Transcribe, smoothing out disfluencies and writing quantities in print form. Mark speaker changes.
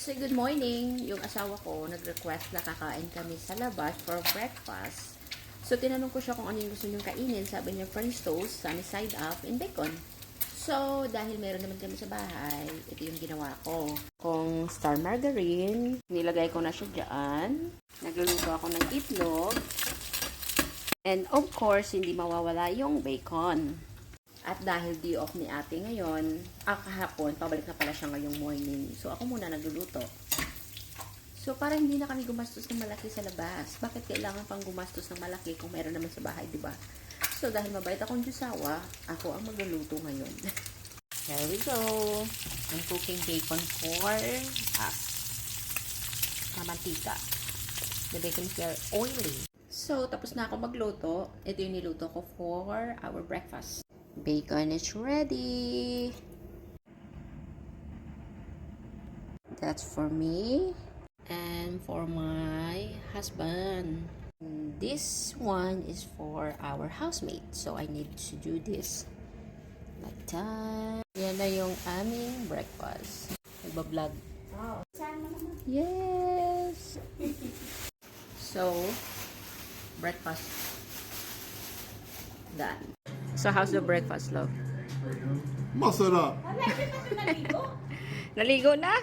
Speaker 1: say good morning. Yung asawa ko nag-request na kakain kami sa labas for breakfast. So, tinanong ko siya kung ano yung gusto niyong kainin. Sabi niya, French toast, sunny side up, and bacon. So, dahil meron naman kami sa bahay, ito yung ginawa ko. Kung star margarine, nilagay ko na siya dyan. Nagluluto ako ng itlog. And of course, hindi mawawala yung bacon. At dahil day off ni ate ngayon, kahapon, pabalik na pala siya ngayong morning. So, ako muna nagluluto. So, para hindi na kami gumastos ng malaki sa labas. Bakit kailangan pang gumastos ng malaki kung meron naman sa bahay, di ba? So, dahil mabait akong Diyosawa, ako ang magluluto ngayon. Here we go. I'm cooking bacon for us. Mantika. The bacon is very oily. So, tapos na ako magluto. Ito yung niluto ko for our breakfast. Bacon is ready. That's for me and for my husband. This one is for our housemate. So I need to do this like that. Yan na yung aming breakfast. Nagbablog.
Speaker 2: Wow.
Speaker 1: Yes. So, breakfast done. So, how's the breakfast, love?
Speaker 3: Masarap.
Speaker 2: Wala, hindi pa ito naligo.
Speaker 1: Naligo na?